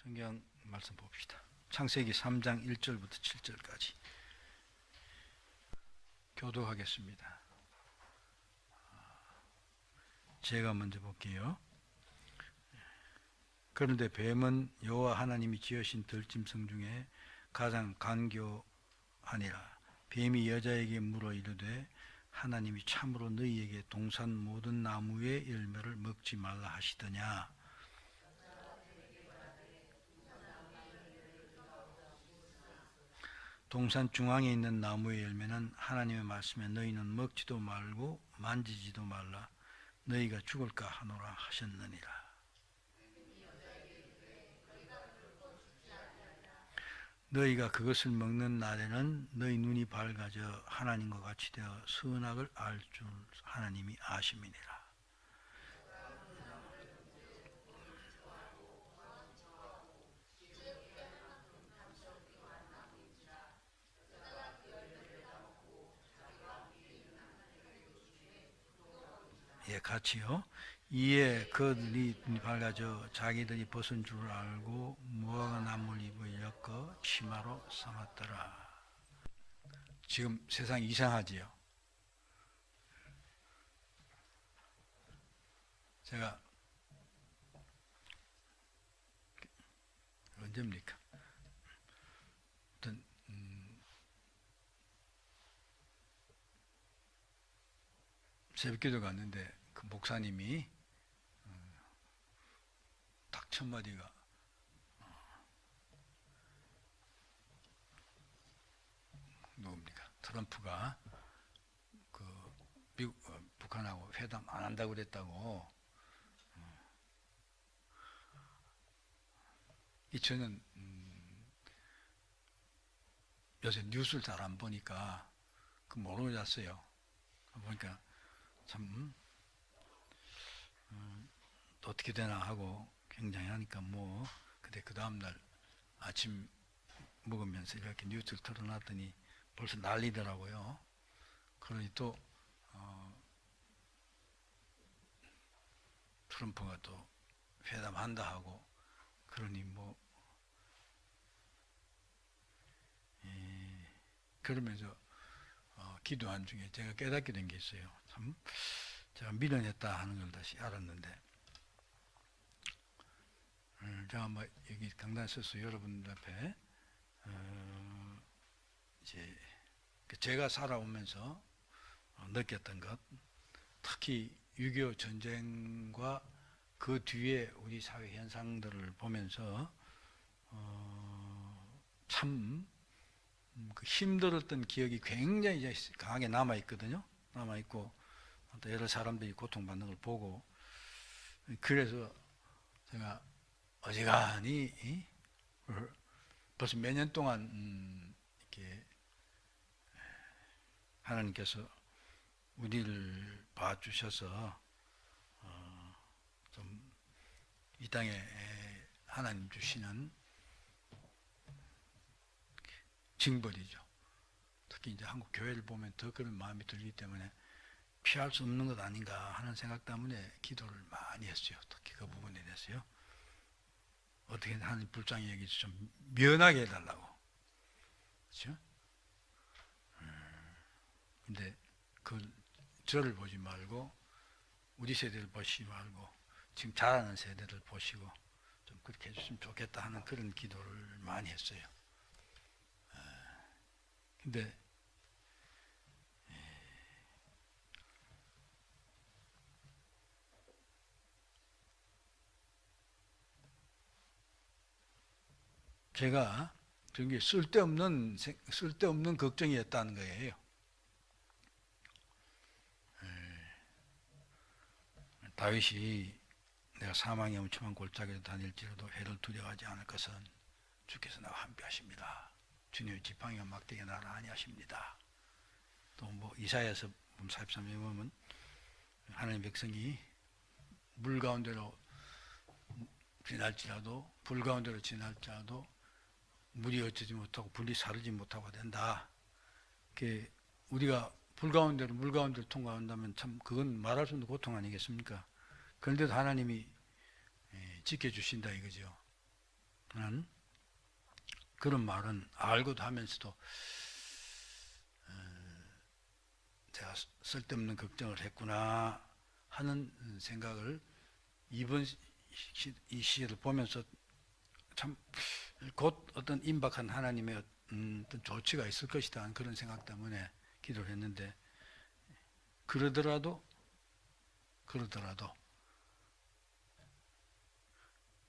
성경 말씀 봅시다. 창세기 3장 1절부터 7절까지 교독하겠습니다. 제가 먼저 볼게요. 그런데 뱀은 여호와 하나님이 지으신 들짐승 중에 가장 간교하니라. 뱀이 여자에게 물어 이르되 하나님이 참으로 너희에게 동산 모든 나무의 열매를 먹지 말라 하시더냐. 동산 중앙에 있는 나무의 열매는 하나님의 말씀에 너희는 먹지도 말고 만지지도 말라 너희가 죽을까 하노라 하셨느니라. 너희가 그것을 먹는 날에는 너희 눈이 밝아져 하나님과 같이 되어 선악을 알 줄 하나님이 아심이니라. 예, 같이요. 이에 그들이 밝아져 자기들이 벗은 줄 알고 무화과 나무를 입어 엮어 치마로 삼았더라. 지금 세상이 이상하지요. 제가 언제입니까? 어떤 새벽기도 갔는데 그 목사님이 딱 첫 마디가 누굽니까? 트럼프가 그 미국 북한하고 회담 안 한다고 그랬다고. 저는 요새 뉴스를 잘 안 보니까 그 모르고 잤어요. 보니까 참 어떻게 되나 하고 굉장히 하니까 뭐 근데 그 다음날 아침 먹으면서 이렇게 뉴스를 틀어놨더니 벌써 난리더라고요. 그러니 또 트럼프가 또 회담한다 하고 그러니 뭐 그러면서 기도한 중에 제가 깨닫게 된 게 있어요. 참 제가 미련했다 하는 걸 다시 알았는데 제가 뭐 여기 강단에 서서 여러분들 앞에 이제 제가 살아오면서 느꼈던 것, 특히 6.25 전쟁과 그 뒤에 우리 사회 현상들을 보면서 참 그 힘들었던 기억이 굉장히 강하게 남아있거든요. 남아있고 또 여러 사람들이 고통받는 걸 보고 그래서 제가 어지간히 벌써 몇 년 동안 이렇게 하나님께서 우리를 봐주셔서 좀 이 땅에 하나님 주시는 징벌이죠. 특히 이제 한국 교회를 보면 더 그런 마음이 들기 때문에 피할 수 없는 것 아닌가 하는 생각 때문에 기도를 많이 했어요. 특히 그 부분에 대해서요. 어떻게 하나님 불쌍히 여기서 좀 면하게 해달라고. 그렇죠? 근데 그 저를 보지 말고 우리 세대를 보시지 말고 지금 자라는 세대를 보시고 좀 그렇게 해주시면 좋겠다 하는 그런 기도를 많이 했어요. 근데 제가 그게 쓸데없는 걱정이었다는 거예요. 다윗이 내가 사망의 엄청난 골짜기로 다닐지라도 해를 두려워하지 않을 것은 주께서 나와 함께 하십니다. 주님의 지팡이와 막대기가 나를 아니하십니다. 또 뭐 이사야서 43장에 보면 하나님의 백성이 물 가운데로 지날지라도 불 가운데로 지날지라도 물이 어쩌지 못하고 불이 사르지 못하고 된다. 우리가 물 가운데로 통과한다면 참 그건 말할 수 없는 고통 아니겠습니까? 그런데도 하나님이 지켜주신다 이거죠. 는 그런 말은 알고도 하면서도 제가 쓸데없는 걱정을 했구나 하는 생각을 이번 이 시를 보면서 참 곧 어떤 임박한 하나님의 어떤 조치가 있을 것이다 하는 그런 생각 때문에 기도를 했는데, 그러더라도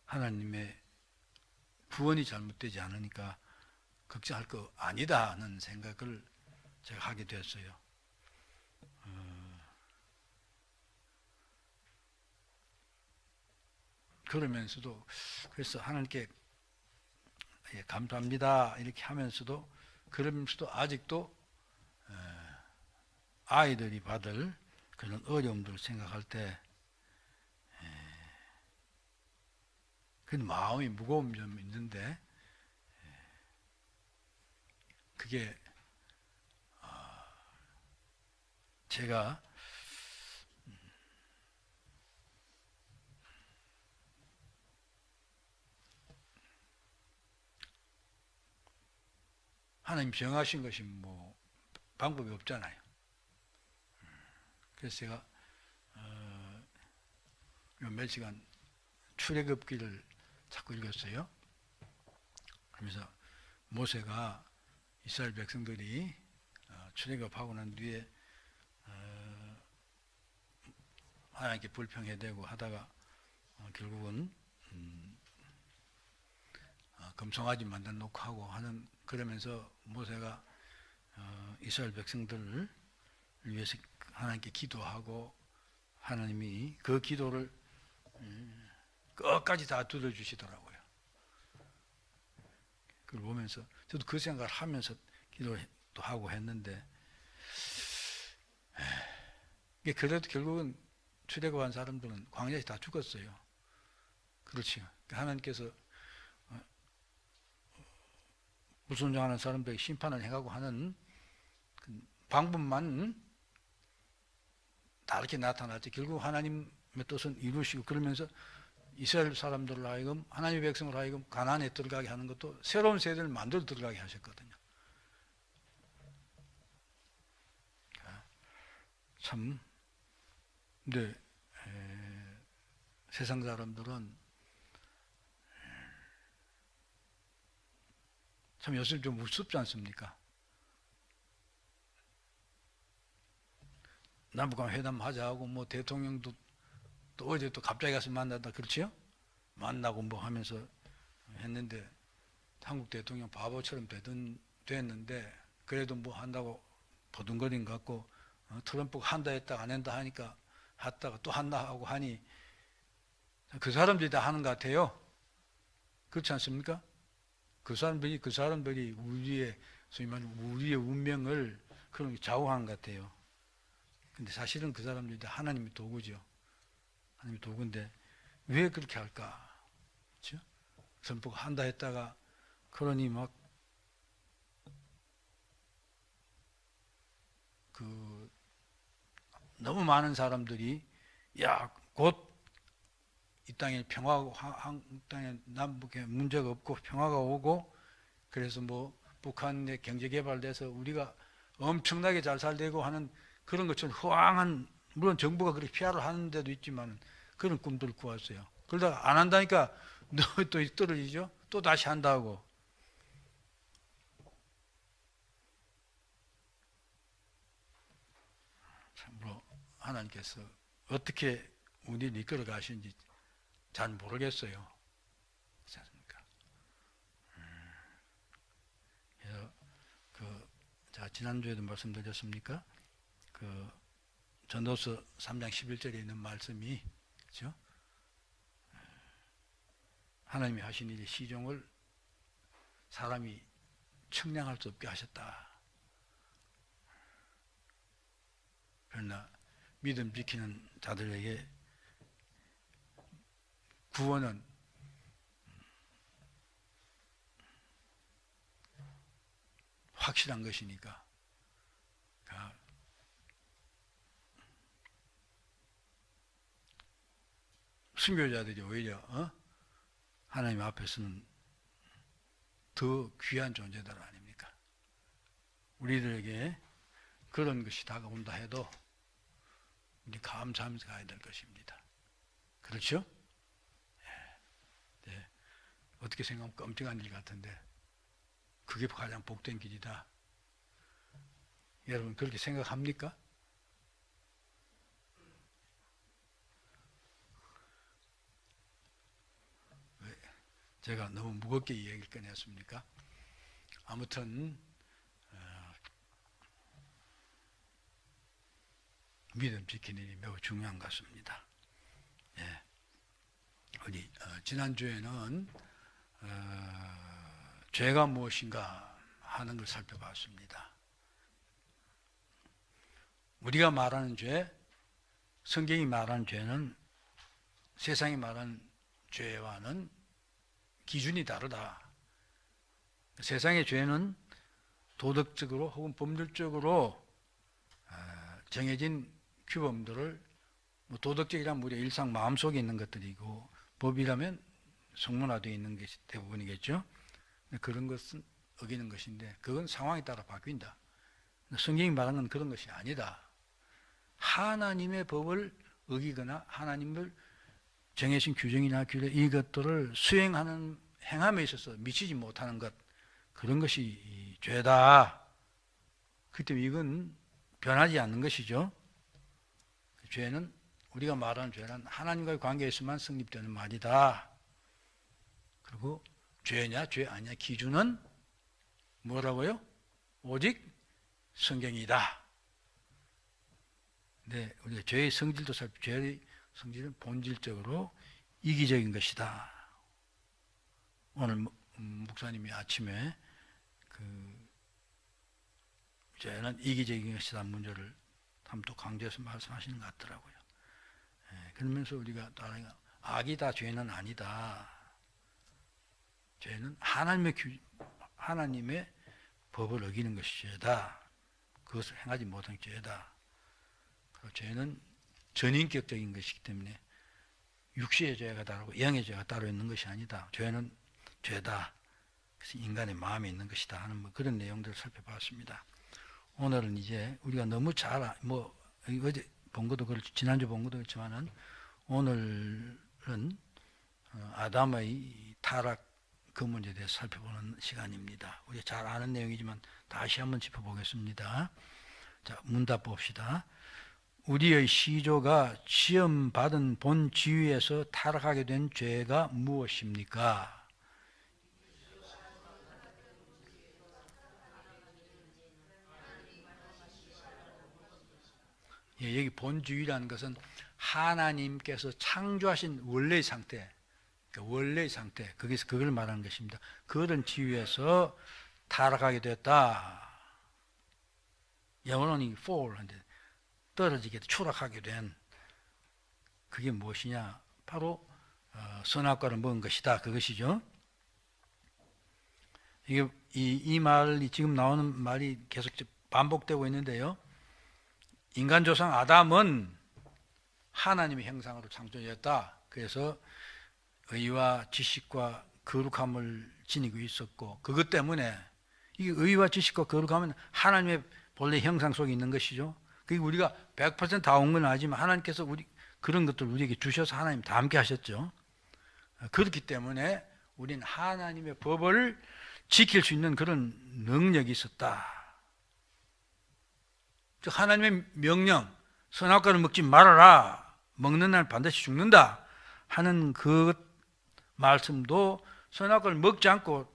하나님의 구원이 잘못되지 않으니까 걱정할 거 아니다 하는 생각을 제가 하게 됐어요. 그러면서도 그래서 하나님께 감사합니다 이렇게 하면서도, 그러면서도 아직도 아이들이 받을 그런 어려움들을 생각할 때 그 마음이 무거움이 좀 있는데, 그게 제가 하나님 정하신 것이 뭐 방법이 없잖아요. 그래서 제가 몇 시간 출애굽기를 자꾸 읽었어요. 그러면서 모세가 이스라엘 백성들이 출애굽하고 난 뒤에 하나님께 불평해대고 하다가 결국은 금송아지 만들어 놓고 하고 하는, 그러면서 모세가 이스라엘 백성들을 위해서 하나님께 기도하고 하나님이 그 기도를 끝까지 다 들어주시더라고요. 그걸 보면서 저도 그 생각을 하면서 기도도 하고 했는데, 그래도 결국은 출애굽한 사람들은 광야에서 다 죽었어요. 그렇죠. 하나님께서 불순종하는 사람들에게 심판을 해가고 하는 그 방법만 다르게 나타났지, 결국 하나님의 뜻은 이루시고, 그러면서 이스라엘 사람들을 하여금, 하나님의 백성을 하여금 가나안에 들어가게 하는 것도 새로운 세대를 만들어 들어가게 하셨거든요. 참, 근데 세상 사람들은 참 요즘 좀 우습지 않습니까? 남북한 회담 하자고 뭐 대통령도 또 어제 또 갑자기 가서 만났다 그렇지요? 만나고 뭐 하면서 했는데 한국 대통령 바보처럼 됐는데 그래도 뭐 한다고 버둥거린 것 같고, 트럼프가 한다 했다 안 한다 하니까 했다가 또 한다 하고 하니 그 사람들이 다 하는 것 같아요. 그렇지 않습니까? 그 사람들이 우리의 소위 말하는 우리의 운명을 그런 좌우하는 것 같아요. 근데 사실은 그 사람들이 다 하나님의 도구죠. 하나님의 도구인데 왜 그렇게 할까? 그렇죠? 선포가 한다 했다가 그러니 막 너무 많은 사람들이 곧 이 땅에 평화하고 한국 땅에 남북에 문제가 없고 평화가 오고, 그래서 뭐 북한의 경제 개발돼서 우리가 엄청나게 잘 살되고 하는 그런 것처럼 허황한, 물론 정부가 그렇게 피하를 하는 데도 있지만 그런 꿈들을 꾸었어요. 그러다가 안 한다니까 또 떨어지죠. 또 다시 한다고. 참으로 하나님께서 어떻게 우리를 이끌어 가시는지 잘 모르겠어요. 그렇지 않습니까? 그래서 제가 지난주에도 말씀드렸습니까? 전도서 3장 11절에 있는 말씀이, 그렇죠? 하나님이 하신 일의 시종을 사람이 측량할 수 없게 하셨다. 그러나 믿음 지키는 자들에게 구원은 확실한 것이니까, 순교자들이 오히려 하나님 앞에서는 더 귀한 존재들 아닙니까? 우리들에게 그런 것이 다가온다 해도 우리 감사하면서 가야 될 것입니다. 그렇죠? 네. 어떻게 생각하면 끔찍한 일 같은데 그게 가장 복된 길이다. 여러분 그렇게 생각합니까? 왜 제가 너무 무겁게 이 얘기를 꺼냈습니까? 아무튼 믿음 지키는 일이 매우 중요한 것 같습니다. 예. 우리 지난주에는 죄가 무엇인가 하는 걸 살펴봤습니다. 우리가 말하는 죄, 성경이 말하는 죄는 세상이 말하는 죄와는 기준이 다르다. 세상의 죄는 도덕적으로 혹은 법률적으로 정해진 규범들을 도덕적이라면 우리 일상 마음속에 있는 것들이고 법이라면 성문화되어 있는 것이 대부분이겠죠. 그런 것은 어기는 것인데 그건 상황에 따라 바뀐다. 성경이 말하는 건 그런 것이 아니다. 하나님의 법을 어기거나 하나님을 정해진 규정이나 규례 이것들을 수행하는 행함에 있어서 미치지 못하는 것 그런 것이 죄다. 그렇기 때문에 이건 변하지 않는 것이죠. 죄는 우리가 말하는 죄는 하나님과의 관계에서만 성립되는 말이다. 그리고 죄냐 죄 아니냐 기준은 뭐라고요? 오직 성경이다. 네, 우리가 죄의 성질도 죄의 성질은 본질적으로 이기적인 것이다. 오늘 목사님이 아침에 죄는 이기적인 것이다 문제를 또 강조해서 말씀하시는 것 같더라고요. 그러면서 우리가 악이 다 죄는 아니다. 죄는 하나님의 법을 어기는 것이 죄다. 그것을 행하지 못한 죄다. 그리고 죄는 전인격적인 것이기 때문에 육시의 죄가 다르고 영의 죄가 따로 있는 것이 아니다. 죄는 죄다. 그래서 인간의 마음에 있는 것이다 하는 그런 내용들을 살펴봤습니다. 오늘은 이제 우리가 너무 어제 본 것도 그렇지 지난주 본 것도 그렇지만은 오늘은 아담의 타락 그 문제에 대해서 살펴보는 시간입니다. 우리가 잘 아는 내용이지만 다시 한번 짚어보겠습니다. 자, 문답 봅시다. 우리의 시조가 시험받은 본 지위에서 타락하게 된 죄가 무엇입니까? 예, 여기 본주의라는 것은 하나님께서 창조하신 원래의 상태, 원래의 상태, 그걸 말하는 것입니다. 그런 지위에서 타락하게 됐다. 영어로는 fall, 떨어지게 추락하게 된 그게 무엇이냐? 바로 선악과를 먹은 것이다. 그것이죠. 이게 이 말이 지금 나오는 말이 계속 반복되고 있는데요. 인간 조상 아담은 하나님의 형상으로 창조되었다. 그래서 의와 지식과 거룩함을 지니고 있었고 그것 때문에 이 의와 지식과 거룩함은 하나님의 본래 형상 속에 있는 것이죠. 그게 우리가 100% 다 온 건 아니지만 하나님께서 그런 것들을 우리에게 주셔서 하나님 다 함께 하셨죠. 그렇기 때문에 우리는 하나님의 법을 지킬 수 있는 그런 능력이 있었다. 즉 하나님의 명령, 선악과를 먹지 말아라. 먹는 날 반드시 죽는다 하는 그 말씀도 선악과를 먹지 않고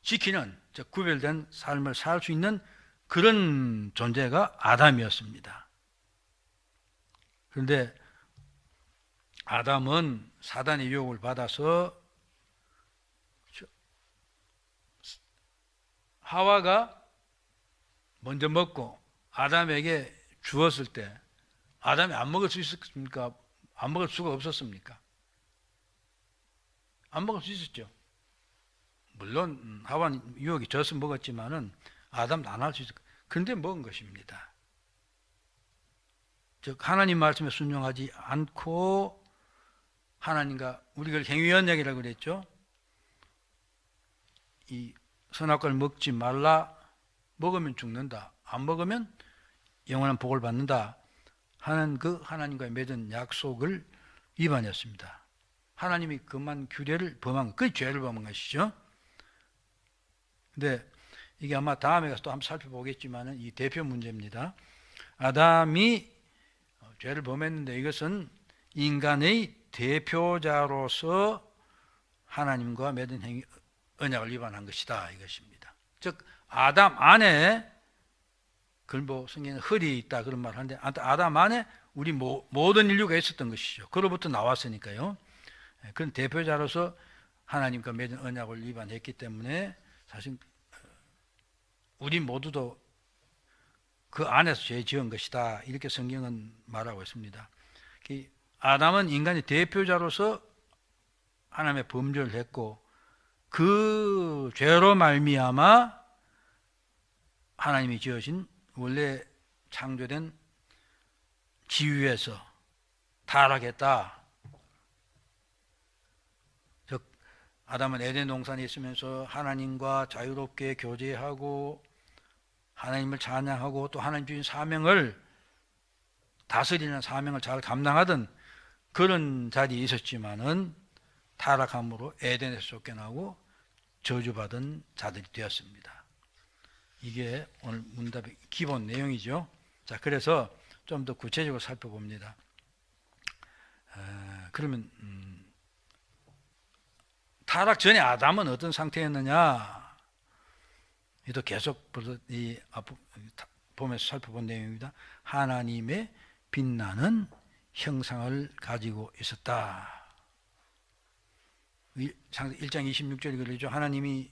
지키는 즉 구별된 삶을 살 수 있는 그런 존재가 아담이었습니다. 그런데 아담은 사단의 유혹을 받아서 하와가 먼저 먹고 아담에게 주었을 때 아담이 안 먹을 수 있었습니까? 안 먹을 수가 없었습니까? 안 먹을 수 있었죠. 물론 하와는 유혹이 져서 먹었지만은 아담도 안 할 수 있었고 그런데 먹은 것입니다. 즉 하나님 말씀에 순종하지 않고 하나님과 우리가 행위언약이라고 그랬죠. 이 선악과를 먹지 말라, 먹으면 죽는다, 안 먹으면 영원한 복을 받는다 하는 그 하나님과의 맺은 약속을 위반했습니다. 하나님이 그만 규례를 범한 것, 그게 죄를 범한 것이죠. 근데 이게 아마 다음에 가서 또 한번 살펴보겠지만 이 대표 문제입니다. 아담이 죄를 범했는데 이것은 인간의 대표자로서 하나님과 맺은 언약을 위반한 것이다, 이것입니다. 즉 아담 안에, 그걸 뭐 성경에 흙이 있다 그런 말을 하는데, 아담 안에 우리 모든 인류가 있었던 것이죠. 그로부터 나왔으니까요. 그런 대표자로서 하나님과 맺은 언약을 위반했기 때문에 사실 우리 모두도 그 안에서 죄 지은 것이다, 이렇게 성경은 말하고 있습니다. 아담은 인간의 대표자로서 하나님의 범죄를 했고, 그 죄로 말미암아 하나님이 지으신 원래 창조된 지위에서 타락했다. 즉 아담은 에덴 동산에 있으면서 하나님과 자유롭게 교제하고 하나님을 찬양하고 또 하나님 주신 사명을, 다스리는 사명을 잘 감당하던 그런 자리에 있었지만은 타락함으로 에덴에서 쫓겨나고 저주받은 자들이 되었습니다. 이게 오늘 문답의 기본 내용이죠. 자, 그래서 좀 더 구체적으로 살펴봅니다. 그러면 타락 전에 아담은 어떤 상태였느냐? 이도 계속 이 보면서 살펴본 내용입니다. 하나님의 빛나는 형상을 가지고 있었다. 1장 26절에 그러죠. 하나님이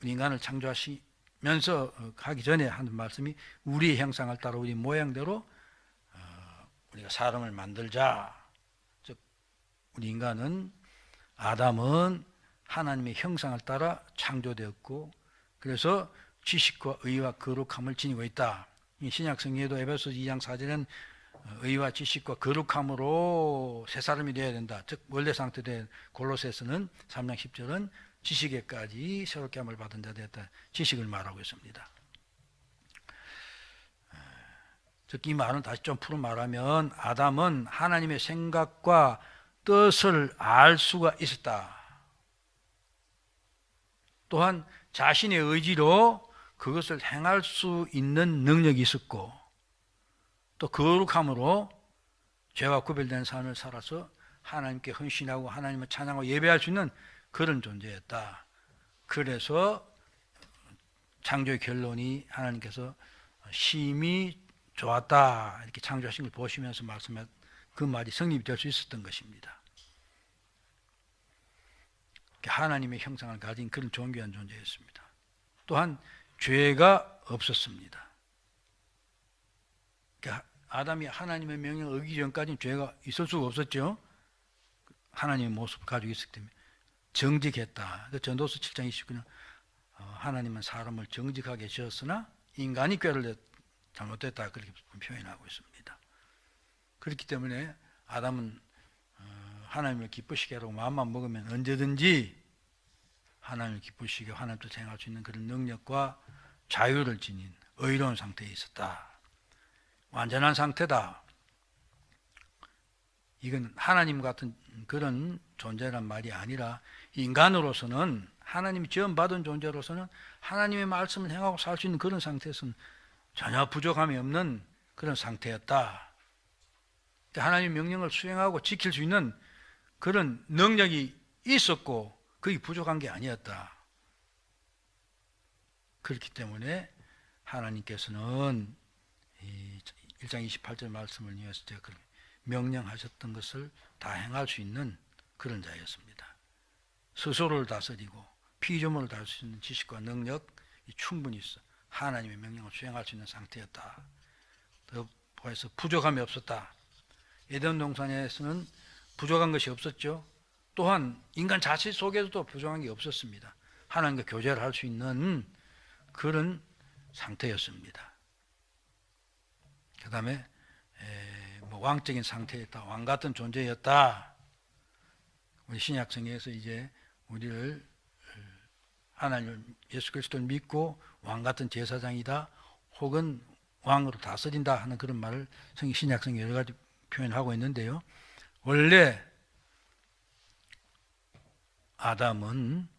인간을 창조하시면서 하기 전에 하는 말씀이 우리의 형상을 따라 우리 모양대로 우리가 사람을 만들자. 즉 우리 인간은, 아담은 하나님의 형상을 따라 창조되었고, 그래서 지식과 의와 거룩함을 지니고 있다. 신약 성경에도 에베소서 2장 4절에는 의와 지식과 거룩함으로 새 사람이 되어야 된다. 즉 원래 상태된 골로새서는 3장 10절은 지식에까지 새롭게 함을 받은 자 되었다. 지식을 말하고 있습니다. 즉 이 말은 다시 좀 풀어 말하면 아담은 하나님의 생각과 뜻을 알 수가 있었다. 또한 자신의 의지로 그것을 행할 수 있는 능력이 있었고, 또 거룩함으로 죄와 구별된 삶을 살아서 하나님께 헌신하고 하나님을 찬양하고 예배할 수 있는 그런 존재였다. 그래서 창조의 결론이 하나님께서 심히 좋았다, 이렇게 창조하신 걸 보시면서 말씀한 그 말이 성립이 될 수 있었던 것입니다. 하나님의 형상을 가진 그런 존귀한 존재였습니다. 또한 죄가 없었습니다. 아담이 하나님의 명령을 어기기 전까지는 죄가 있을 수가 없었죠. 하나님의 모습을 가지고 있었기 때문에 정직했다. 전도서 7장 29년 하나님은 사람을 정직하게 지었으나 인간이 꾀를 잘못됐다, 그렇게 표현하고 있습니다. 그렇기 때문에 아담은 하나님을 기쁘시게 하라고 마음만 먹으면 언제든지 하나님을 기쁘시게 하나님 뜻 행할 수 있는 그런 능력과 자유를 지닌 의로운 상태에 있었다. 완전한 상태다. 이건 하나님 같은 그런 존재란 말이 아니라 인간으로서는, 하나님이 지원받은 존재로서는 하나님의 말씀을 행하고 살 수 있는 그런 상태에서는 전혀 부족함이 없는 그런 상태였다. 하나님의 명령을 수행하고 지킬 수 있는 그런 능력이 있었고 그게 부족한 게 아니었다. 그렇기 때문에 하나님께서는 1장 28절 말씀을 이어서 제가 명령하셨던 것을 다 행할 수 있는 그런 자였습니다. 스스로를 다스리고 피조물을 다스릴 수 있는 지식과 능력이 충분히 있어 하나님의 명령을 수행할 수 있는 상태였다. 더 보아서 부족함이 없었다. 에덴 동산에서는 부족한 것이 없었죠. 또한 인간 자체 속에서도 부족한 게 없었습니다. 하나님과 교제를 할 수 있는 그런 상태였습니다. 그 다음에 왕적인 상태였다. 왕 같은 존재였다. 우리 신약성에서 이제 우리를 하나님 예수 그리스도를 믿고 왕 같은 제사장이다 혹은 왕으로 다스린다 하는 그런 말을 신약성에 여러 가지 표현하고 있는데요. 원래 아담은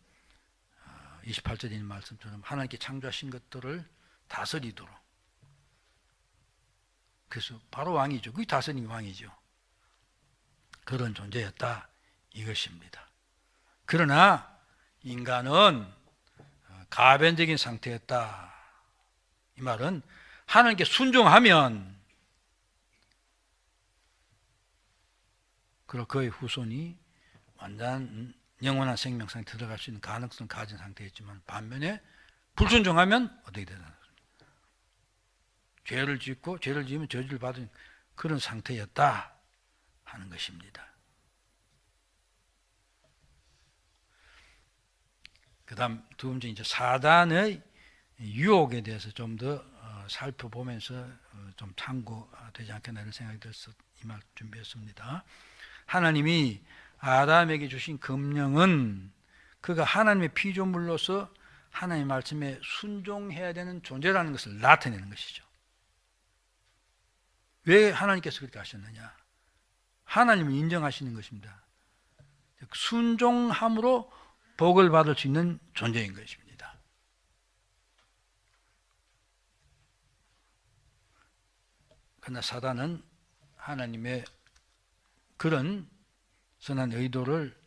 28절에 있는 말씀처럼 하나님께 창조하신 것들을 다스리도록, 그래서 바로 왕이죠. 그게 다스리는 왕이죠. 그런 존재였다 이것입니다. 그러나 인간은 가변적인 상태였다. 이 말은 하나님께 순종하면 그리고 그의 후손이 완전 영원한 생명 상태에 들어갈 수 있는 가능성을 가진 상태였지만, 반면에 불순종하면 어떻게 되나? 죄를 짓고 죄를 지으면 저주를 받은 그런 상태였다 하는 것입니다. 그 다음 두 번째, 이제 사단의 유혹에 대해서 좀 더 살펴보면서 좀 참고되지 않겠나 이런 생각이 들어서 이 말 준비했습니다. 하나님이 아담에게 주신 금령은 그가 하나님의 피조물로서 하나님의 말씀에 순종해야 되는 존재라는 것을 나타내는 것이죠. 왜 하나님께서 그렇게 하셨느냐? 하나님을 인정하시는 것입니다. 순종함으로 복을 받을 수 있는 존재인 것입니다. 그러나 사단은 하나님의 그런 선한 의도를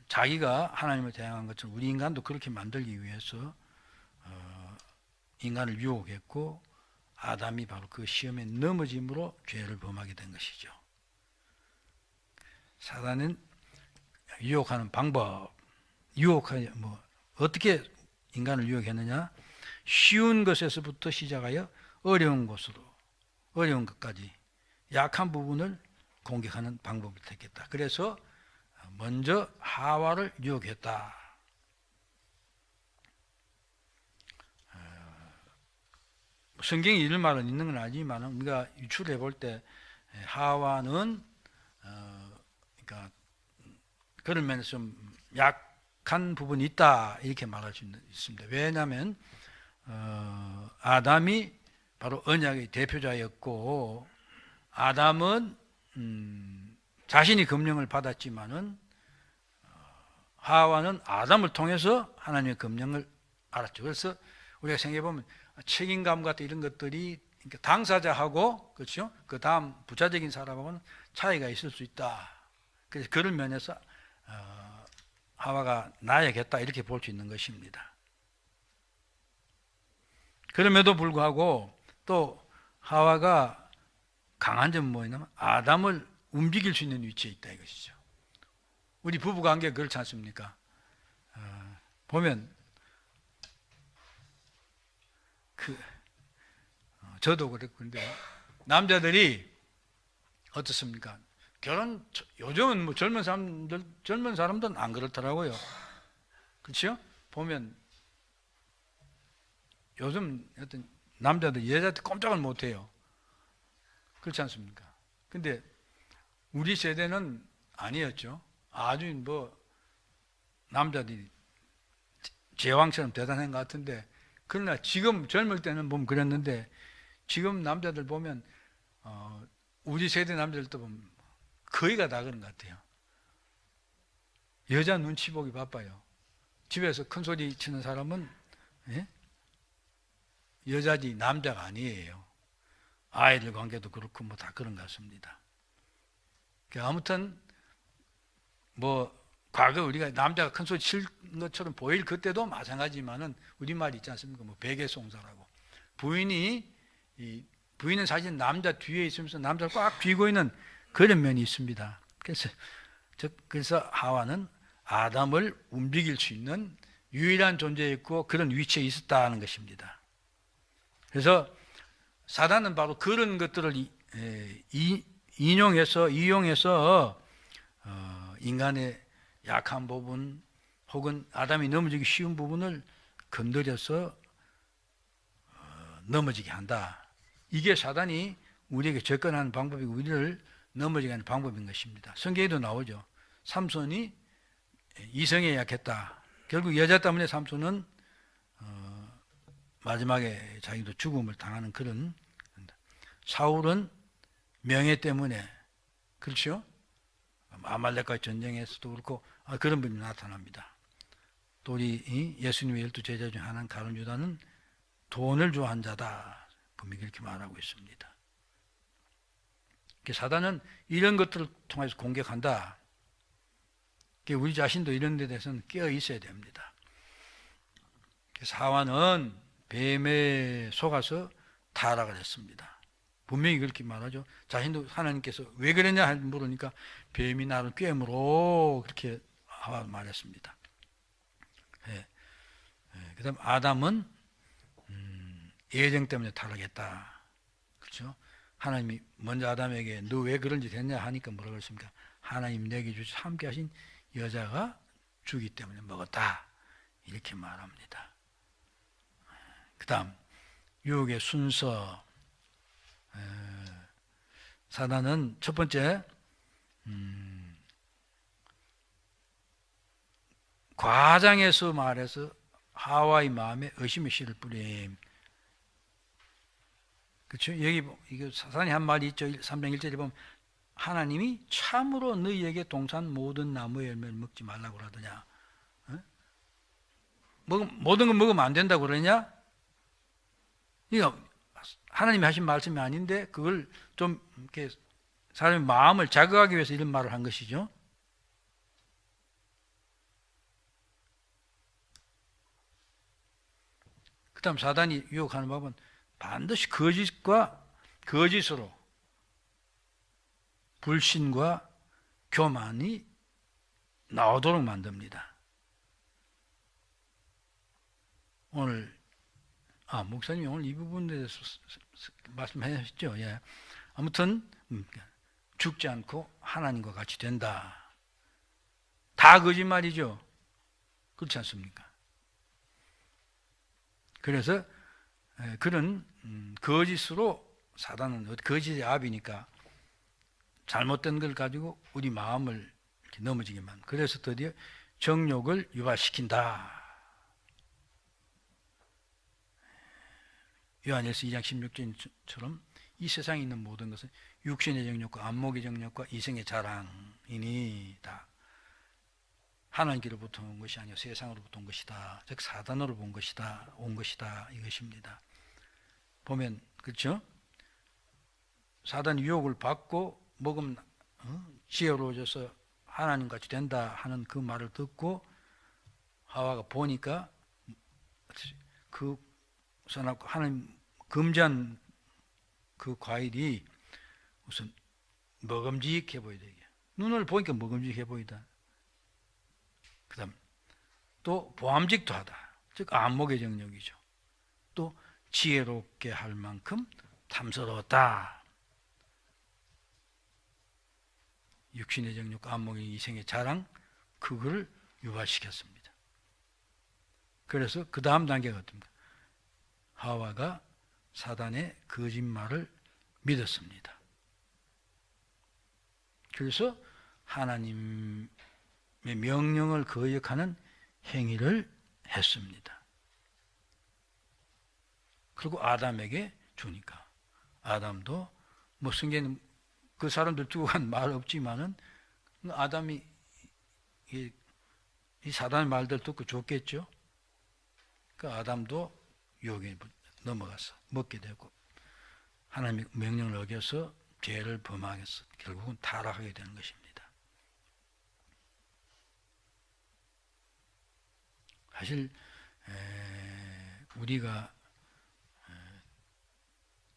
자기가 하나님을 대항한 것처럼 우리 인간도 그렇게 만들기 위해서 인간을 유혹했고, 아담이 바로 그 시험에 넘어짐으로 죄를 범하게 된 것이죠. 사단은 유혹하는 방법, 어떻게 인간을 유혹했느냐? 쉬운 것에서부터 시작하여 어려운 것까지 약한 부분을 공격하는 방법을 택했다. 그래서 먼저 하와를 유혹했다. 성경이 이런 말은 있는 건 아니지만 우리가 유출해 볼 때 하와는 그러니까 그런 면에서 좀 약한 부분이 있다 이렇게 말할 수 있습니다. 왜냐하면 아담이 바로 언약의 대표자였고, 아담은 자신이 금령을 받았지만은 하와는 아담을 통해서 하나님의 금령을 알았죠. 그래서 우리가 생각해 보면 책임감 같은 이런 것들이 그러니까 당사자하고, 그렇죠? 그 다음 부차적인 사람하고는 차이가 있을 수 있다. 그래서 그런 면에서 하와가 나야겠다 이렇게 볼 수 있는 것입니다. 그럼에도 불구하고 또 하와가 강한 점은 뭐냐면 아담을 움직일 수 있는 위치에 있다 이것이죠. 우리 부부관계 그렇지 않습니까? 보면 저도 그랬고, 근데 남자들이 어떻습니까? 요즘은 뭐 젊은 사람들은 안 그렇더라고요. 그렇죠? 보면 요즘 어떤 남자들 여자한테 꼼짝을 못 해요. 그렇지 않습니까? 근데 우리 세대는 아니었죠. 아주 뭐 남자들이 제왕처럼 대단한 것 같은데, 그러나 지금 젊을 때는 보면 그랬는데, 지금 남자들 보면 우리 세대 남자들도 보면 거의가 다 그런 것 같아요. 여자 눈치 보기 바빠요. 집에서 큰 소리 치는 사람은 여자지 남자가 아니에요. 아이들 관계도 그렇고 뭐 다 그런 것 같습니다. 아무튼 뭐 과거 우리가 남자가 큰 소리 칠 것처럼 보일 그때도 마찬가지지만은 우리말 있지 않습니까? 뭐 베개송사라고, 부인은 사실 남자 뒤에 있으면서 남자를 꽉 쥐고 있는 그런 면이 있습니다. 그래서 하와는 아담을 움직일 수 있는 유일한 존재였고 그런 위치에 있었다는 것입니다. 그래서 사단은 바로 그런 것들을 이용해서 인간의 약한 부분 혹은 아담이 넘어지기 쉬운 부분을 건드려서 넘어지게 한다. 이게 사단이 우리에게 접근하는 방법이고 우리를 넘어지게 하는 방법인 것입니다. 성경에도 나오죠. 삼손이 이성에 약했다. 결국 여자 때문에 삼손은 마지막에 자기도 죽음을 당하는 그런, 사울은 명예 때문에, 그렇죠? 아말렉과 전쟁에서도 그렇고 그런 분이 나타납니다. 또 우리 예수님의 12제자 중 하나인 가룟 유다는 돈을 좋아한 자다, 분명히 그렇게 말하고 있습니다. 사단은 이런 것들을 통해서 공격한다. 우리 자신도 이런 데 대해서는 깨어 있어야 됩니다. 하와는 뱀에 속아서 타락을 했습니다. 분명히 그렇게 말하죠. 자신도 하나님께서 왜 그랬냐 물으니까 뱀이 나를 꿰물어, 그렇게 하와 말했습니다. 그 다음 아담은 예정 때문에 타락했다. 그렇죠? 하나님이 먼저 아담에게 너 왜 그런 짓 했냐 하니까 뭐라고 했습니까? 하나님 내게 주시 함께 하신 여자가 주기 때문에 먹었다, 이렇게 말합니다. 그 다음 유혹의 순서. 사단은 첫 번째 과장해서 말해서 하와의 마음에 의심의 씨를 뿌림. 그렇죠? 여기 이거 사단이 한 말이 있죠. 301절에 보면 하나님이 참으로 너희에게 동산 모든 나무의 열매를 먹지 말라고 그러더냐? 모든 건 먹으면 안 된다고 그러냐? 이거 하나님이 하신 말씀이 아닌데 그걸 좀 이렇게 사람의 마음을 자극하기 위해서 이런 말을 한 것이죠. 그 다음 사단이 유혹하는 법은 반드시 거짓으로 불신과 교만이 나오도록 만듭니다. 오늘 목사님이 오늘 이 부분에 대해서 말씀하셨죠. 예. 아무튼 죽지 않고 하나님과 같이 된다. 다 거짓말이죠. 그렇지 않습니까? 그래서 그런 거짓으로 사단은 거짓의 압이니까 잘못된 걸 가지고 우리 마음을 이렇게 넘어지게만. 그래서 드디어 정욕을 유발시킨다. 요한일서 2장 16절처럼 이 세상에 있는 모든 것은 육신의 정욕과 안목의 정욕과 이생의 자랑이니 다 하나님께로부터 온 것이 아니라 세상으로부터 온 것이다. 즉 사단으로 온 것이다 이것입니다. 보면 그렇죠? 사단이 유혹을 받고 먹으면 지혜로워져서 하나님같이 된다 하는 그 말을 듣고 하와가 보니까 그 선악과 하나님 금지한 그 과일이 우선 먹음직해 보이다. 눈을 보니까 먹음직해 보이다. 그 다음 또 보암직도 하다. 즉 안목의 정욕이죠. 또 지혜롭게 할 만큼 탐스러웠다. 육신의 정욕, 안목의 이생의 자랑, 그걸 유발시켰습니다. 그래서 그 다음 단계가 어떻습니까? 하와가 사단의 거짓말을 믿었습니다. 그래서 하나님의 명령을 거역하는 행위를 했습니다. 그리고 아담에게 주니까 아담도 뭐 성경에는 그 사람들 두고 간 말 없지만은 아담이 이 사단의 말들 듣고 좋겠죠. 그 아담도 유혹에 넘어가서 먹게 되고 하나님의 명령을 어겨서 죄를 범하겠어 결국은 타락하게 되는 것입니다. 사실 우리가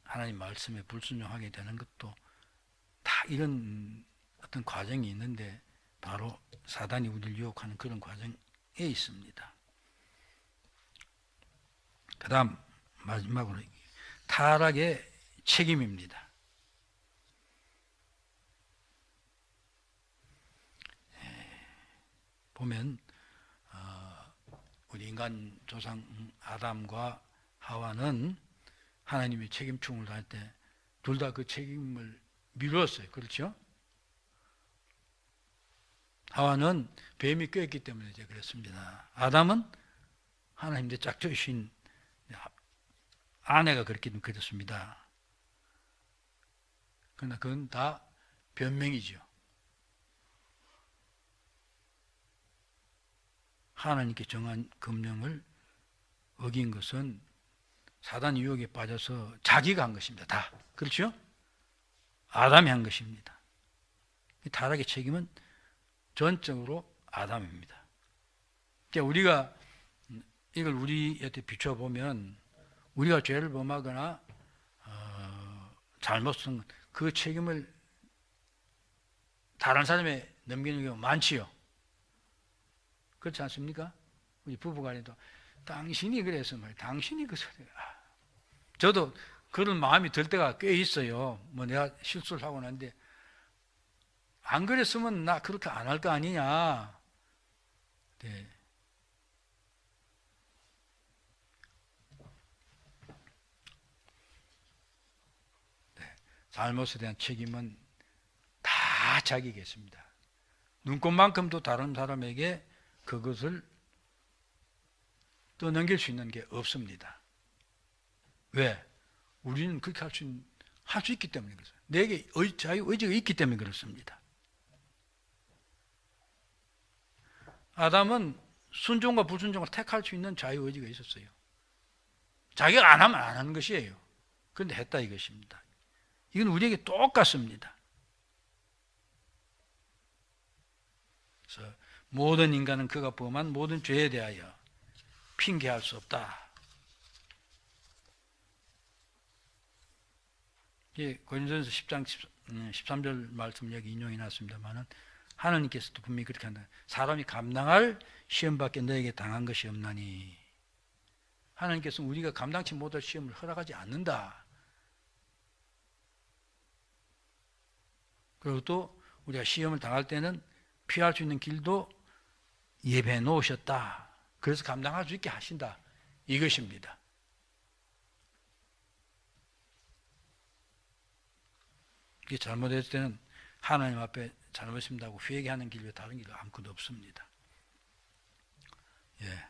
하나님 말씀에 불순종하게 되는 것도 다 이런 어떤 과정이 있는데 바로 사단이 우리를 유혹하는 그런 과정에 있습니다. 그 다음 마지막으로 타락의 책임입니다. 보면 우리 인간 조상 아담과 하와는 하나님의 책임충을 할 때 둘 다 그 책임을 미뤘어요. 그렇죠? 하와는 뱀이 껴있기 때문에 이제 그랬습니다. 아담은 하나님의 짝져주신 아내가 그렇게 그랬습니다. 그러나 그건 다 변명이죠. 하나님께 정한 금령을 어긴 것은 사단 유혹에 빠져서 자기가 한 것입니다. 다. 그렇죠? 아담이 한 것입니다. 타락의 책임은 전적으로 아담입니다. 그러니까 우리가 이걸 우리한테 비춰보면 우리가 죄를 범하거나 잘못은 그 책임을 다른 사람에 넘기는 경우가 많지요. 그렇지 않습니까? 우리 부부간에도 당신이 그래서 말이야. 당신이 그 소리야. 저도 그런 마음이 들 때가 꽤 있어요. 뭐 내가 실수를 하고 났는데 안 그랬으면 나 그렇게 안 할 거 아니냐. 네. 네. 잘못에 대한 책임은 다 자기겠습니다. 눈꽃만큼도 다른 사람에게 그것을 떠넘길 수 있는 게 없습니다. 왜? 우리는 그렇게 할 수 있기 때문에 그렇습니다. 내게 자유의지가 있기 때문에 그렇습니다. 아담은 순종과 불순종을 택할 수 있는 자유의지가 있었어요. 자기가 안 하면 안 하는 것이에요. 그런데 했다 이것입니다. 이건 우리에게 똑같습니다. 그래서 모든 인간은 그가 범한 모든 죄에 대하여 핑계할 수 없다. 고린도전서 10장 13절 말씀 여기 인용이 났습니다만은 하나님께서도 분명히 그렇게 한다. 사람이 감당할 시험밖에 너에게 당한 것이 없나니. 하나님께서는 우리가 감당치 못할 시험을 허락하지 않는다. 그리고 또 우리가 시험을 당할 때는 피할 수 있는 길도 예배해 놓으셨다. 그래서 감당할 수 있게 하신다. 이것입니다. 이게 잘못했을 때는 하나님 앞에 잘못했습니다고 회개하는 길 외에 다른 길 아무것도 없습니다. 예.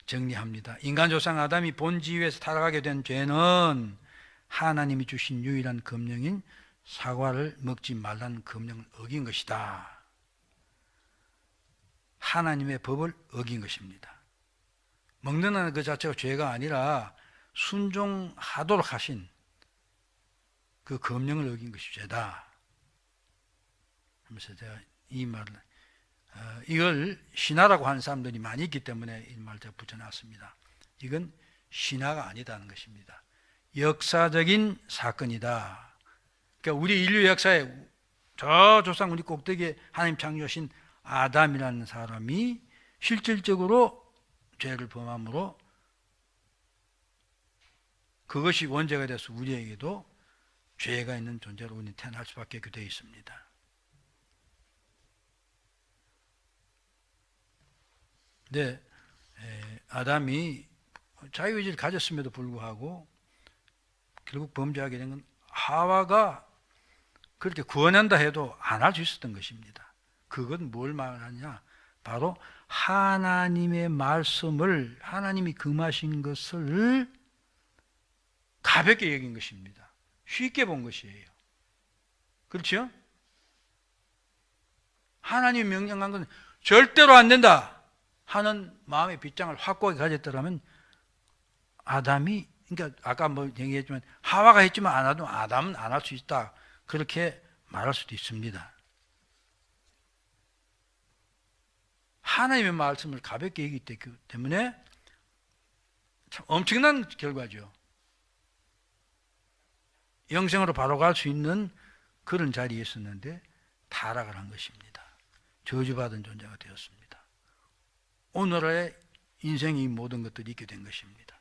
정리합니다. 인간 조상 아담이 본 지위에서 타락하게 된 죄는 하나님이 주신 유일한 금령인 사과를 먹지 말라는 금령을 어긴 것이다. 하나님의 법을 어긴 것입니다. 먹는다는 그 자체가 죄가 아니라 순종하도록 하신 그 금령을 어긴 것이 죄다. 그래서 제가 이 말을 이걸 신화라고 하는 사람들이 많이 있기 때문에 이 말 제가 붙여놨습니다. 이건 신화가 아니다는 것입니다. 역사적인 사건이다. 그러니까 우리 인류 역사에 저 조상 우리 꼭대기에 하나님 창조하신 아담이라는 사람이 실질적으로 죄를 범함으로 그것이 원죄가 돼서 우리에게도 죄가 있는 존재로 우리는 태어날 수밖에 되어 있습니다. 근데 아담이 자유의지를 가졌음에도 불구하고 결국 범죄하게 된 건 하와가 그렇게 구원한다 해도 안 할 수 있었던 것입니다. 그건 뭘 말하냐? 바로 하나님의 말씀을 하나님이 금하신 것을 가볍게 여긴 것입니다. 쉽게 본 것이에요. 그렇죠? 하나님이 명령한 건 절대로 안 된다 하는 마음의 빗장을 확고하게 가졌더라면 아담이, 그러니까 아까 뭐 얘기했지만 하와가 했지만 안 해도 아담은 안 할 수 있다, 그렇게 말할 수도 있습니다. 하나님의 말씀을 가볍게 얘기했기 때문에 참 엄청난 결과죠. 영생으로 바로 갈 수 있는 그런 자리에 있었는데 타락을 한 것입니다. 저주받은 존재가 되었습니다. 오늘의 인생의 모든 것들이 있게 된 것입니다.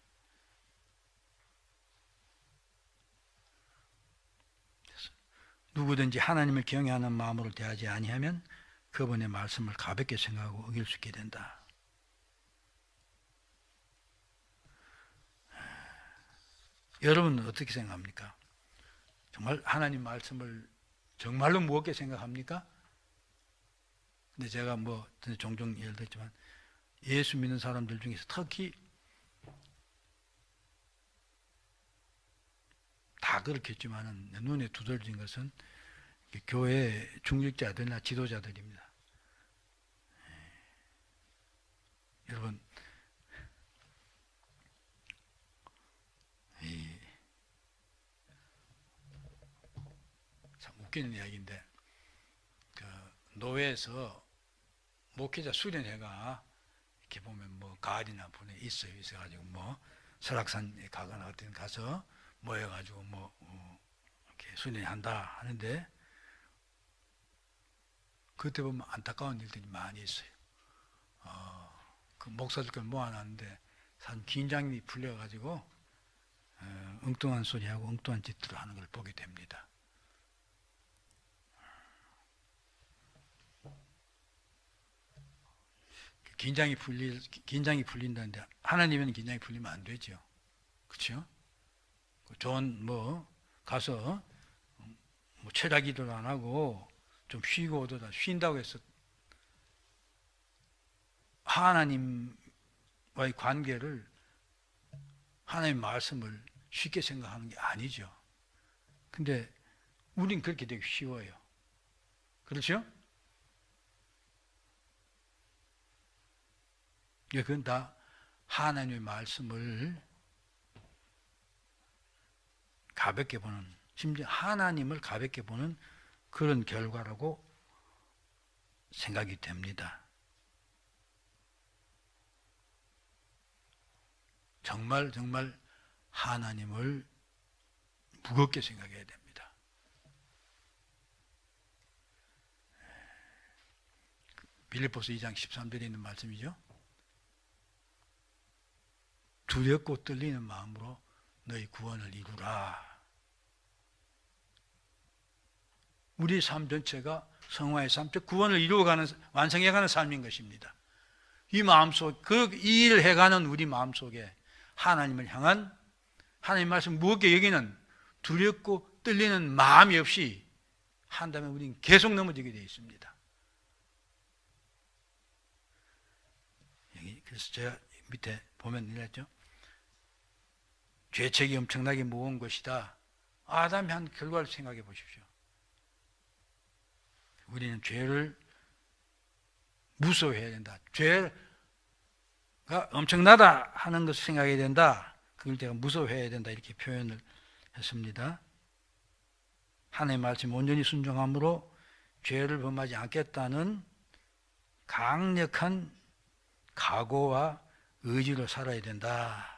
누구든지 하나님을 경외하는 마음으로 대하지 아니하면 그분의 말씀을 가볍게 생각하고 어길 수 있게 된다. 여러분은 어떻게 생각합니까? 정말 하나님 말씀을 정말로 무겁게 생각합니까? 근데 제가 뭐 종종 예를 들었지만 예수 믿는 사람들 중에서 특히 다 그렇겠지만은 눈에 두드러진 것은 교회 중직자들이나 지도자들입니다. 여러분, 참 웃기는 이야기인데, 노회에서 목회자 수련회가 이렇게 보면 뭐 가을이나 봄에 있어가지고 뭐 설악산에 가거나 어떤 가서 모여가지고 뭐 이렇게 수련회 한다 하는데, 그때 보면 안타까운 일들이 많이 있어요. 그 목사들 모아놨는데 참 긴장이 풀려가지고 엉뚱한 소리하고 엉뚱한 짓들을 하는 걸 보게 됩니다. 긴장이 풀린다는데 하나님은 긴장이 풀리면 안 되죠. 그렇죠? 좋은 뭐 가서 뭐 철야기도를 안 하고 좀 쉬고 오더라. 쉰다고 해서 하나님과의 관계를, 하나님의 말씀을 쉽게 생각하는 게 아니죠. 근데 우린 그렇게 되게 쉬워요. 그렇죠? 그건 다 하나님의 말씀을 가볍게 보는, 심지어 하나님을 가볍게 보는 그런 결과라고 생각이 됩니다. 정말 하나님을 무겁게 생각해야 됩니다. 빌립보서 2장 13절에 있는 말씀이죠. 두렵고 떨리는 마음으로 너희 구원을 이루라. 우리 삶 전체가 성화의 삶, 즉 구원을 이루어가는, 완성해가는 삶인 것입니다. 이 마음속, 이 일을 해가는 우리 마음속에 하나님을 향한, 하나님 말씀 무겁게 여기는 두렵고 떨리는 마음이 없이 한다면 우리는 계속 넘어지게 되어 있습니다. 그래서 제가 밑에 보면 이랬죠. 죄책이 엄청나게 무거운 것이다. 아담이 한 결과를 생각해 보십시오. 우리는 죄를 무서워해야 된다. 죄가 엄청나다 하는 것을 생각해야 된다. 그걸 제가 무서워해야 된다. 이렇게 표현을 했습니다. 하나님의 말씀 온전히 순종함으로 죄를 범하지 않겠다는 강력한 각오와 의지로 살아야 된다.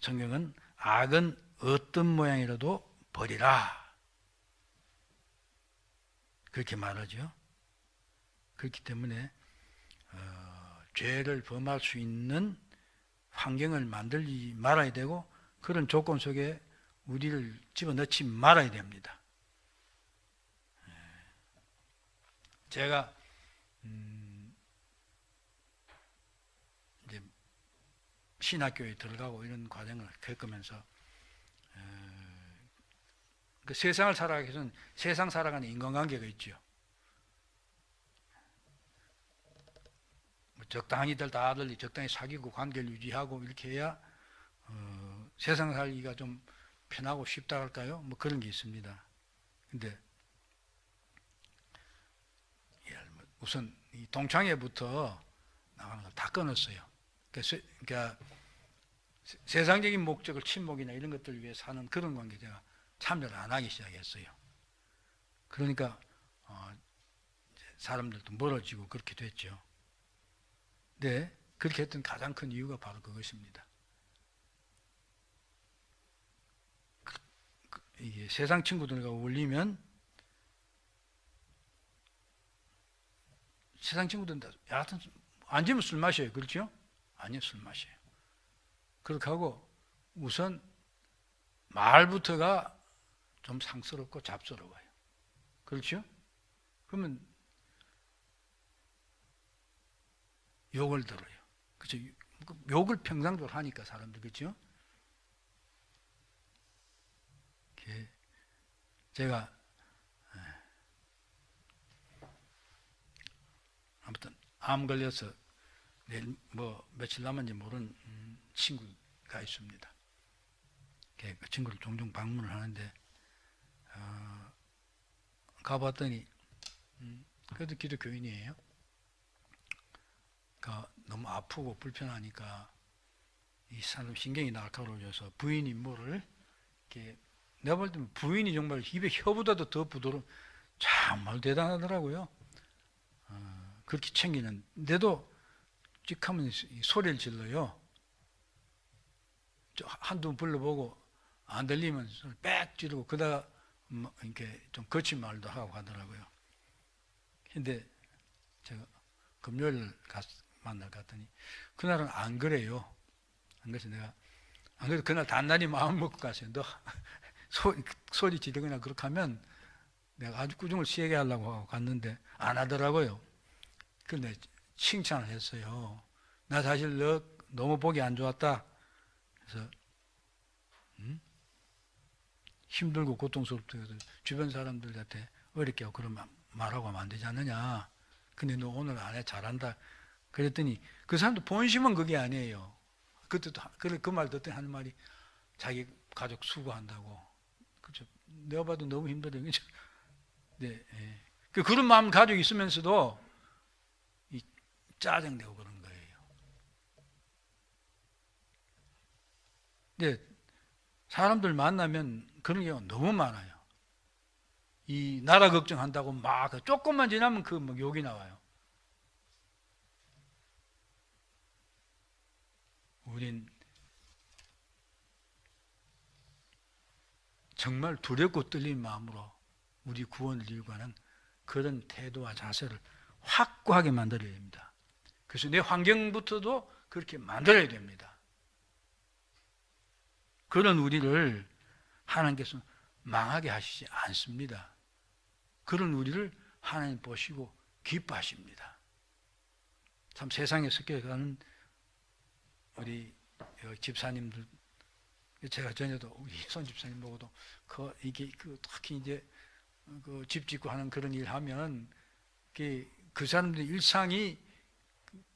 성경은 악은 어떤 모양이라도 버리라. 그렇게 말하죠. 그렇기 때문에 죄를 범할 수 있는 환경을 만들지 말아야 되고 그런 조건 속에 우리를 집어넣지 말아야 됩니다. 제가 이제 신학교에 들어가고 이런 과정을 겪으면서 그 세상을 살아가기 위해서는 세상 살아가는 인간관계가 있죠. 적당히들 다들 적당히 사귀고 관계를 유지하고 이렇게 해야 세상 살기가 좀 편하고 쉽다 할까요? 뭐 그런 게 있습니다. 근데 우선 이 동창회부터 나가는 걸 다 끊었어요. 그러니까 세상적인 목적을 친목이나 이런 것들을 위해 사는 그런 관계 제가 참여를 안 하기 시작했어요. 그러니까 사람들도 멀어지고 그렇게 됐죠. 네, 그렇게 했던 가장 큰 이유가 바로 그것입니다. 이게 세상 친구들과 어울리면 세상 친구들은 다 여하튼 앉으면 술 마셔요. 그렇죠? 아니요, 술 마셔요. 그렇게 하고 우선 말부터가 좀 상스럽고 잡스러워요. 그렇죠? 그러면 욕을 들어요. 그렇죠? 욕을 평상적으로 하니까 사람들, 그렇죠? 제가 아무튼 암 걸려서 내일 뭐 며칠 남았는지 모르는 친구가 있습니다. 그 친구를 종종 방문을 하는데 가봤더니 그래도 기독교인이에요. 그러니까 너무 아프고 불편하니까 이 사람 신경이 날카로워져서 부인이 뭐를 이렇게 내가 볼 때는 부인이 정말 입에 혀보다도 더 부드러운 정말 대단하더라고요. 그렇게 챙기는데도 찍하면 소리를 질러요. 한두 번 불러보고 안 들리면 소리 빽 지르고 그러다가 이렇게 좀 거친 말도 하고 하더라고요. 근데 제가 금요일 만날 갔더니 그날은 안 그래요. 안 그래서 내가 안 그래도 그날 단단히 마음 먹고 갔어요. 너 소리 지르거나 그렇게 하면 내가 아주 꾸중을 세게 하려고 하고 갔는데 안 하더라고요. 그런데 칭찬을 했어요. 나 사실 너 너무 보기 안 좋았다. 그래서 힘들고 고통스럽다. 주변 사람들한테 어렵게 하고 그런 말하고 하면 안 되지 않느냐. 근데 너 오늘 안 해 잘한다. 그랬더니 그 사람도 본심은 그게 아니에요. 그때도 그 말 듣더니 하는 말이 자기 가족 수고한다고. 그렇죠. 내가 봐도 너무 힘들어요. 그렇죠? 네, 예. 그런 마음 가지고 있으면서도 이 짜증내고 그런 거예요. 근데 사람들 만나면 그런 경우가 너무 많아요. 이 나라 걱정한다고 막 조금만 지나면 그 막 욕이 나와요. 우린 정말 두렵고 떨린 마음으로 우리 구원을 이루고는 그런 태도와 자세를 확고하게 만들어야 됩니다. 그래서 내 환경부터도 그렇게 만들어야 됩니다. 그런 우리를 하나님께서 망하게 하시지 않습니다. 그런 우리를 하나님 보시고 기뻐하십니다. 참 세상에 섞여가는 우리 집사님들, 제가 전에도 우리 손 집사님 보고도 이게 특히 이제 집 짓고 하는 그런 일 하면 그 사람들의 일상이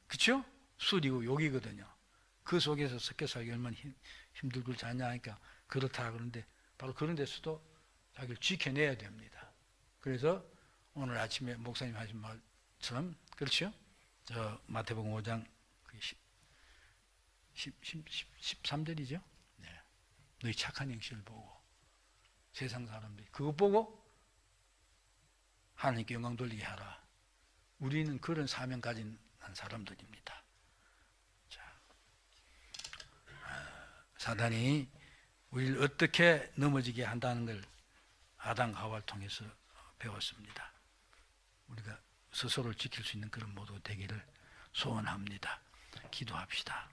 그렇죠? 술이고 욕이거든요. 그 속에서 섞여 살기 얼마나 힘들고 자냐 하니까 그렇다 그러는데 바로 그런 데서도 자기를 지켜내야 됩니다. 그래서 오늘 아침에 목사님 하신 말처럼 그렇죠? 저 마태복음 5장 13절이죠. 네. 너희 착한 행실을 보고 세상 사람들이 그거 보고 하나님께 영광 돌리게 하라. 우리는 그런 사명 가진 사람들입니다. 자, 사단이 우리를 어떻게 넘어지게 한다는 걸 아담과 하와를 통해서 배웠습니다. 우리가 스스로를 지킬 수 있는 그런 모두 되기를 소원합니다. 기도합시다.